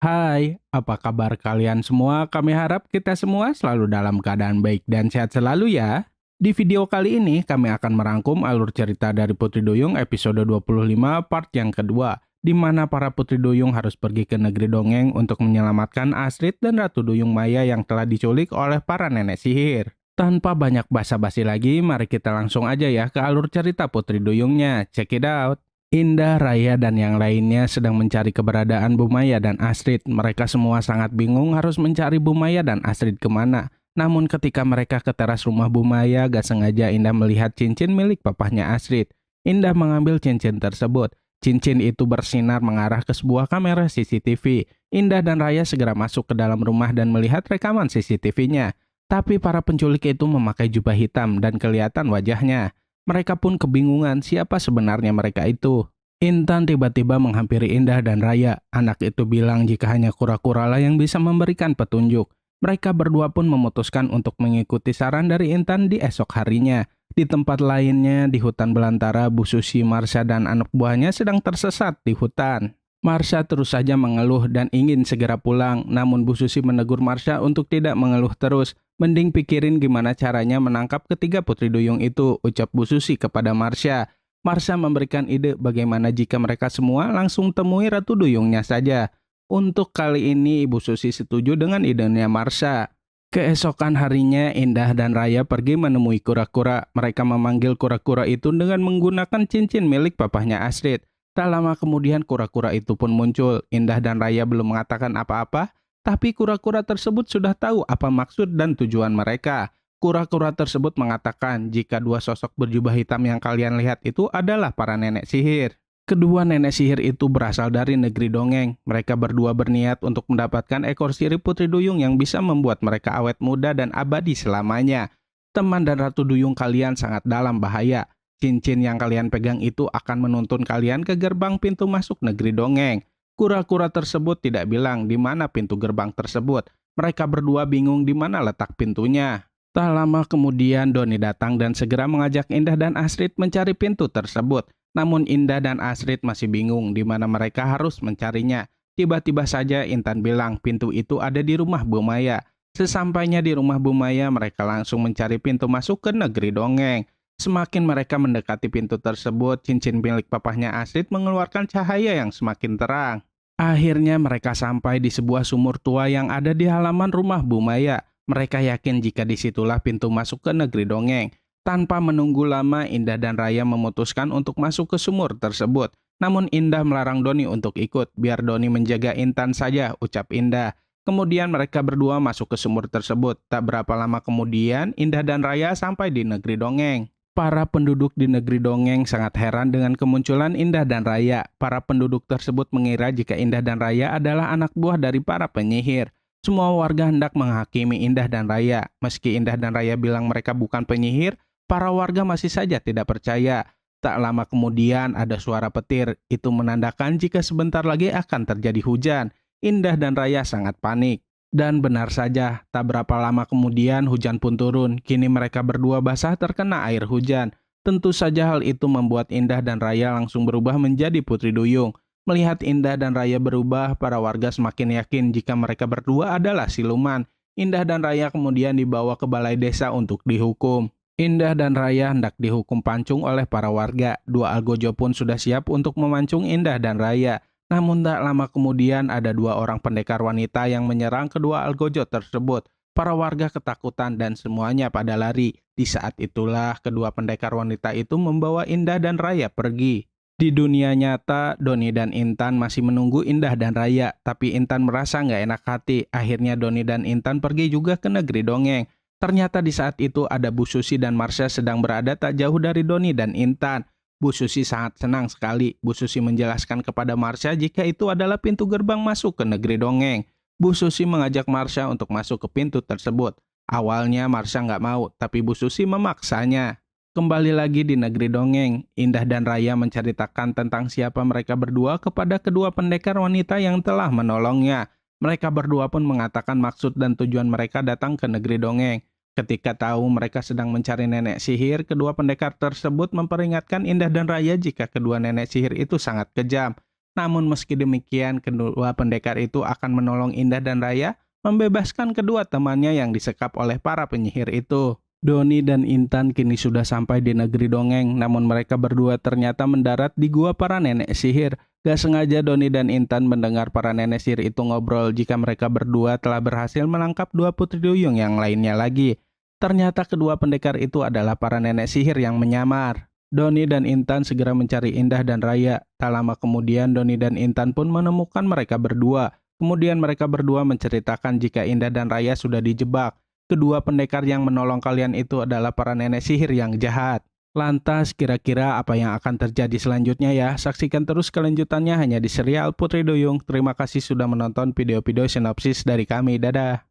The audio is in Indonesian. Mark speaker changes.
Speaker 1: Hai, apa kabar kalian semua? Kami harap kita semua selalu dalam keadaan baik dan sehat selalu ya. Di video kali ini kami akan merangkum alur cerita dari Putri Duyung episode 25 part yang kedua, di mana para Putri Duyung harus pergi ke negeri dongeng untuk menyelamatkan Astrid dan Ratu Duyung Maya yang telah diculik oleh para nenek sihir. Tanpa banyak basa-basi lagi, mari kita langsung aja ya ke alur cerita Putri Duyungnya. Check it out. Indah, Raya, dan yang lainnya sedang mencari keberadaan Bu Maya dan Astrid. Mereka semua sangat bingung harus mencari Bu Maya dan Astrid kemana. Namun ketika mereka ke teras rumah Bu Maya, gak sengaja Indah melihat cincin milik papahnya Astrid. Indah mengambil cincin tersebut. Cincin itu bersinar mengarah ke sebuah kamera CCTV. Indah dan Raya segera masuk ke dalam rumah dan melihat rekaman CCTV-nya. Tapi para penculik itu memakai jubah hitam dan kelihatan wajahnya. Mereka pun kebingungan siapa sebenarnya mereka itu. Intan tiba-tiba menghampiri Indah dan Raya. Anak itu bilang jika hanya kura-kuralah yang bisa memberikan petunjuk. Mereka berdua pun memutuskan untuk mengikuti saran dari Intan di esok harinya. Di tempat lainnya, di hutan belantara, Bu Susi, Marsha, dan anak buahnya sedang tersesat di hutan. Marsha terus saja mengeluh dan ingin segera pulang, namun Bu Susi menegur Marsha untuk tidak mengeluh terus. Mending pikirin gimana caranya menangkap ketiga putri duyung itu, ucap Bu Susi kepada Marsha. Marsha memberikan ide bagaimana jika mereka semua langsung temui Ratu Duyungnya saja. Untuk kali ini Ibu Susi setuju dengan idenya Marsha. Keesokan harinya Indah dan Raya pergi menemui kura-kura. Mereka memanggil kura-kura itu dengan menggunakan cincin milik papahnya Astrid. Tak lama kemudian kura-kura itu pun muncul. Indah dan Raya belum mengatakan apa-apa, tapi kura-kura tersebut sudah tahu apa maksud dan tujuan mereka. Kura-kura tersebut mengatakan jika dua sosok berjubah hitam yang kalian lihat itu adalah para nenek sihir. Kedua nenek sihir itu berasal dari negeri dongeng. Mereka berdua berniat untuk mendapatkan ekor sirip Putri Duyung yang bisa membuat mereka awet muda dan abadi selamanya. Teman dan Ratu Duyung kalian sangat dalam bahaya. Cincin yang kalian pegang itu akan menuntun kalian ke gerbang pintu masuk negeri dongeng. Kura-kura tersebut tidak bilang di mana pintu gerbang tersebut. Mereka berdua bingung di mana letak pintunya. Tak lama kemudian Doni datang dan segera mengajak Indah dan Astrid mencari pintu tersebut. Namun Indah dan Astrid masih bingung di mana mereka harus mencarinya. Tiba-tiba saja Intan bilang pintu itu ada di rumah Bu Maya. Sesampainya di rumah Bu Maya, mereka langsung mencari pintu masuk ke negeri dongeng. Semakin mereka mendekati pintu tersebut, cincin milik papahnya Astrid mengeluarkan cahaya yang semakin terang. Akhirnya mereka sampai di sebuah sumur tua yang ada di halaman rumah Bu Maya. Mereka yakin jika disitulah pintu masuk ke negeri dongeng. Tanpa menunggu lama, Indah dan Raya memutuskan untuk masuk ke sumur tersebut. Namun Indah melarang Doni untuk ikut, biar Doni menjaga Intan saja, ucap Indah. Kemudian mereka berdua masuk ke sumur tersebut. Tak berapa lama kemudian, Indah dan Raya sampai di negeri dongeng. Para penduduk di negeri dongeng sangat heran dengan kemunculan Indah dan Raya. Para penduduk tersebut mengira jika Indah dan Raya adalah anak buah dari para penyihir. Semua warga hendak menghakimi Indah dan Raya. Meski Indah dan Raya bilang mereka bukan penyihir, para warga masih saja tidak percaya. Tak lama kemudian ada suara petir. Itu menandakan jika sebentar lagi akan terjadi hujan. Indah dan Raya sangat panik. Dan benar saja, tak berapa lama kemudian hujan pun turun. Kini mereka berdua basah terkena air hujan. Tentu saja hal itu membuat Indah dan Raya langsung berubah menjadi Putri Duyung. Melihat Indah dan Raya berubah, para warga semakin yakin jika mereka berdua adalah siluman. Indah dan Raya kemudian dibawa ke balai desa untuk dihukum. Indah dan Raya hendak dihukum pancung oleh para warga. Dua algojo pun sudah siap untuk memancung Indah dan Raya. Namun tak lama kemudian ada dua orang pendekar wanita yang menyerang kedua algojo tersebut. Para warga ketakutan dan semuanya pada lari. Di saat itulah kedua pendekar wanita itu membawa Indah dan Raya pergi. Di dunia nyata, Doni dan Intan masih menunggu Indah dan Raya. Tapi Intan merasa nggak enak hati. Akhirnya Doni dan Intan pergi juga ke negeri dongeng. Ternyata di saat itu ada Bu Susi dan Marsha sedang berada tak jauh dari Doni dan Intan. Bu Susi sangat senang sekali. Bu Susi menjelaskan kepada Marsha jika itu adalah pintu gerbang masuk ke negeri dongeng. Bu Susi mengajak Marsha untuk masuk ke pintu tersebut. Awalnya Marsha nggak mau, tapi Bu Susi memaksanya. Kembali lagi di negeri dongeng, Indah dan Raya menceritakan tentang siapa mereka berdua kepada kedua pendekar wanita yang telah menolongnya. Mereka berdua pun mengatakan maksud dan tujuan mereka datang ke negeri dongeng. Ketika tahu mereka sedang mencari nenek sihir, kedua pendekar tersebut memperingatkan Indah dan Raya jika kedua nenek sihir itu sangat kejam. Namun meski demikian, kedua pendekar itu akan menolong Indah dan Raya membebaskan kedua temannya yang disekap oleh para penyihir itu. Doni dan Intan kini sudah sampai di negeri dongeng, namun mereka berdua ternyata mendarat di gua para nenek sihir. Gak sengaja Doni dan Intan mendengar para nenek sihir itu ngobrol jika mereka berdua telah berhasil menangkap dua putri duyung yang lainnya lagi. Ternyata kedua pendekar itu adalah para nenek sihir yang menyamar. Doni dan Intan segera mencari Indah dan Raya. Tak lama kemudian Doni dan Intan pun menemukan mereka berdua. Kemudian mereka berdua menceritakan jika Indah dan Raya sudah dijebak. Kedua pendekar yang menolong kalian itu adalah para nenek sihir yang jahat. Lantas kira-kira apa yang akan terjadi selanjutnya ya? Saksikan terus kelanjutannya hanya di serial Putri Duyung. Terima kasih sudah menonton video-video sinopsis dari kami. Dadah.